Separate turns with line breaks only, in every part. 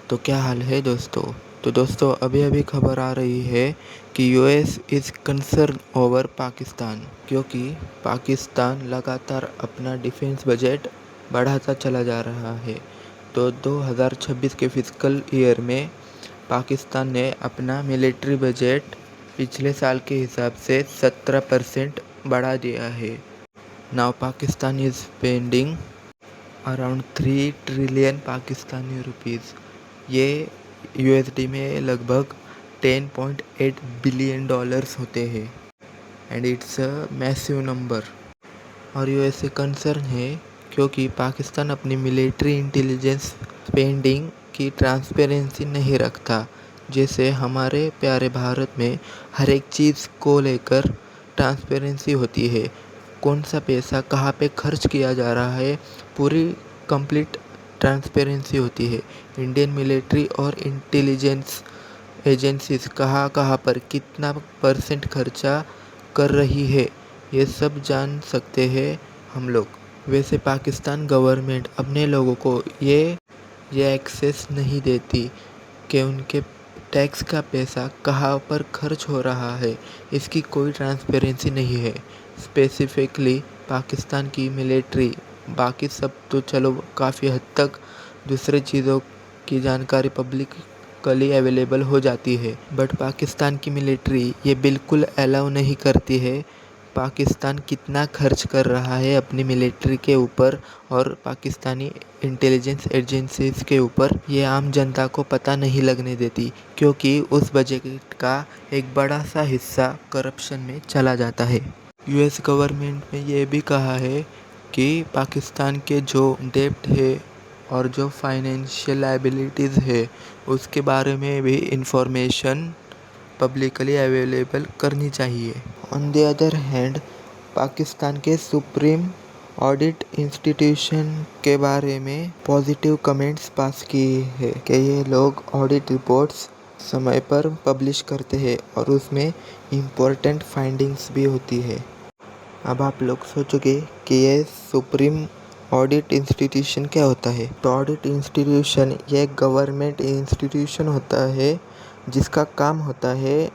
तो क्या हाल है दोस्तों। तो दोस्तों अभी अभी खबर आ रही है कि US is concern over Pakistan, क्योंकि पाकिस्तान लगातार अपना डिफेंस बजट बढ़ाता चला जा रहा है। तो 2026 के फिजिकल ईयर में पाकिस्तान ने अपना मिलिट्री बजट पिछले साल के हिसाब से 17% बढ़ा दिया है। Now Pakistan is spending around 3 trillion Pakistani rupees. ये यूएसडी में लगभग 10.8 बिलियन डॉलर्स होते हैं and it's a massive number. और यूएसए कंसर्न है क्योंकि पाकिस्तान अपनी मिलिट्री इंटेलिजेंस स्पेंडिंग की ट्रांसपेरेंसी नहीं रखता। जैसे हमारे प्यारे भारत में हर एक चीज़ को लेकर ट्रांसपेरेंसी होती है, कौन सा पैसा कहाँ पे खर्च किया जा रहा है, पूरी कंप्लीट ट्रांसपेरेंसी होती है। इंडियन मिलिट्री और इंटेलिजेंस एजेंसीज कहाँ कहाँ पर कितना परसेंट खर्चा कर रही है, ये सब जान सकते हैं हम लोग। वैसे पाकिस्तान गवर्नमेंट अपने लोगों को ये एक्सेस नहीं देती कि उनके टैक्स का पैसा कहाँ पर खर्च हो रहा है, इसकी कोई ट्रांसपेरेंसी नहीं है। स्पेसिफिकली पाकिस्तान की मिलिट्री, बाकी सब तो चलो काफ़ी हद तक दूसरे चीज़ों की जानकारी पब्लिकली अवेलेबल हो जाती है, बट पाकिस्तान की मिलिट्री ये बिल्कुल अलाउ नहीं करती है पाकिस्तान कितना खर्च कर रहा है अपनी मिलिट्री के ऊपर और पाकिस्तानी इंटेलिजेंस एजेंसीज के ऊपर। ये आम जनता को पता नहीं लगने देती, क्योंकि उस बजट का एक बड़ा सा हिस्सा करप्शन में चला जाता है। यूएस गवर्नमेंट ने ये भी कहा है कि पाकिस्तान के जो डेब्ट है और जो फाइनेंशियल लायबिलिटीज़ है उसके बारे में भी इंफॉर्मेशन पब्लिकली अवेलेबल करनी चाहिए। On the other hand Pakistan के सुप्रीम ऑडिट इंस्टीट्यूशन के बारे में पॉजिटिव कमेंट्स पास किए हैं कि ये लोग ऑडिट रिपोर्ट्स समय पर पब्लिश करते हैं और उसमें इम्पोर्टेंट फाइंडिंग्स भी होती है। अब आप लोग सोचोगे कि ये सुप्रीम ऑडिट इंस्टीट्यूशन क्या होता है। तो ऑडिट इंस्टीट्यूशन ये गवर्नमेंट इंस्टीट्यूशन होता है जिसका काम होता है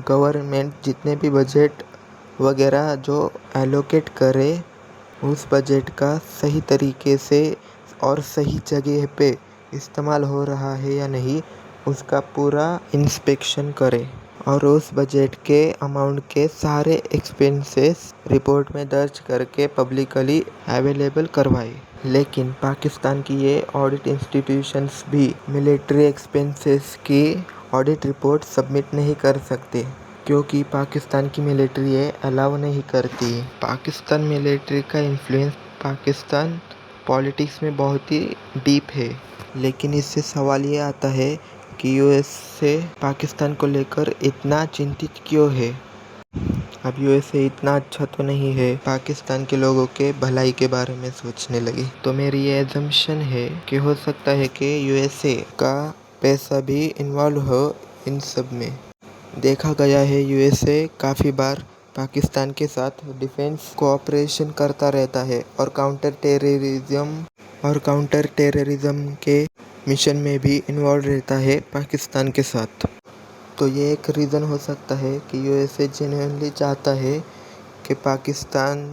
गवर्नमेंट जितने भी बजट वगैरह जो एलोकेट करे उस बजट का सही तरीके से और सही जगह पे इस्तेमाल हो रहा है या नहीं, उसका पूरा इंस्पेक्शन करे और उस बजट के अमाउंट के सारे एक्सपेंसेस रिपोर्ट में दर्ज करके पब्लिकली अवेलेबल करवाए। लेकिन पाकिस्तान की ये ऑडिट इंस्टीट्यूशंस भी मिलिट्री एक्सपेंसेस की ऑडिट रिपोर्ट सबमिट नहीं कर सकते, क्योंकि पाकिस्तान की मिलिट्री ये अलाउ नहीं करती। पाकिस्तान मिलिट्री का इन्फ्लुएंस पाकिस्तान पॉलिटिक्स में बहुत ही डीप है। लेकिन इससे सवाल ये आता है कि यूएस से पाकिस्तान को लेकर इतना चिंतित क्यों है। अब यूएसए इतना अच्छा तो नहीं है पाकिस्तान के लोगों के भलाई के बारे में सोचने लगे। तो मेरी ये एजम्पशन है कि हो सकता है कि यूएसए का पैसा भी इन्वॉल्व हो इन सब में। देखा गया है यूएसए काफ़ी बार पाकिस्तान के साथ डिफेंस कोऑपरेशन करता रहता है और काउंटर टेररिज्म के मिशन में भी इन्वॉल्व रहता है पाकिस्तान के साथ। तो ये एक रीज़न हो सकता है कि यूएसए जेन्युइनली चाहता है कि पाकिस्तान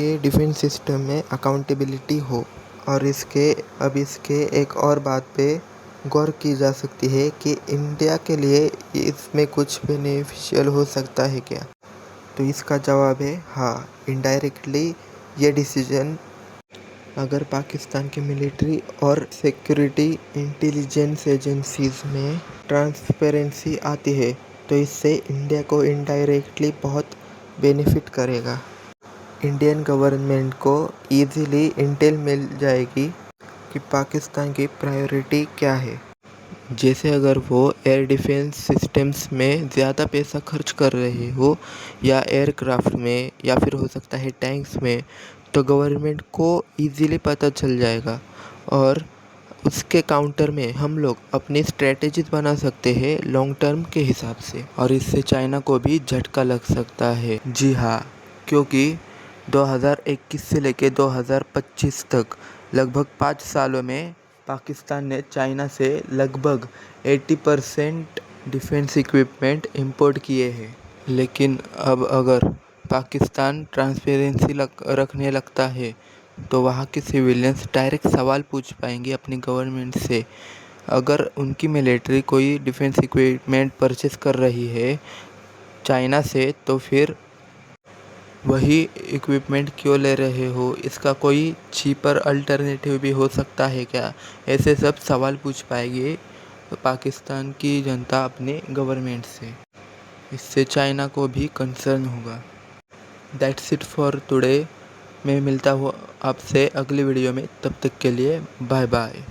के डिफेंस सिस्टम में अकाउंटेबिलिटी हो। और इसके एक और बात पे गौर की जा सकती है कि इंडिया के लिए इसमें कुछ बेनिफिशियल हो सकता है क्या। तो इसका जवाब है हाँ, इनडायरेक्टली ये डिसीजन अगर पाकिस्तान के मिलिट्री और सिक्योरिटी इंटेलिजेंस एजेंसीज में ट्रांसपेरेंसी आती है तो इससे इंडिया को इनडायरेक्टली बहुत बेनिफिट करेगा। इंडियन गवर्नमेंट को इजीली इंटेल मिल जाएगी कि पाकिस्तान की प्रायोरिटी क्या है। जैसे अगर वो एयर डिफेंस सिस्टम्स में ज़्यादा पैसा खर्च कर रहे हो या एयरक्राफ्ट में या फिर हो सकता है टैंक्स में, तो गवर्नमेंट को इजीली पता चल जाएगा और उसके काउंटर में हम लोग अपनी स्ट्रेटजीज बना सकते हैं लॉन्ग टर्म के हिसाब से। और इससे चाइना को भी झटका लग सकता है। जी हाँ, क्योंकि 2021 से लेकर 2025 तक लगभग 5 सालों में पाकिस्तान ने चाइना से लगभग 80% डिफेंस इक्विपमेंट इंपोर्ट किए हैं। लेकिन अब अगर पाकिस्तान ट्रांसपेरेंसी रखने लगता है तो वहाँ के सिविलियंस डायरेक्ट सवाल पूछ पाएंगे अपनी गवर्नमेंट से। अगर उनकी मिलिट्री कोई डिफेंस इक्विपमेंट परचेस कर रही है चाइना से, तो फिर वही इक्विपमेंट क्यों ले रहे हो, इसका कोई चीपर अल्टरनेटिव भी हो सकता है क्या, ऐसे सब सवाल पूछ पाएगी पाकिस्तान की जनता अपने गवर्नमेंट से। इससे चाइना को भी कंसर्न होगा। That's it for today. मैं मिलता हूँ आपसे अगली वीडियो में, तब तक के लिए बाय बाय।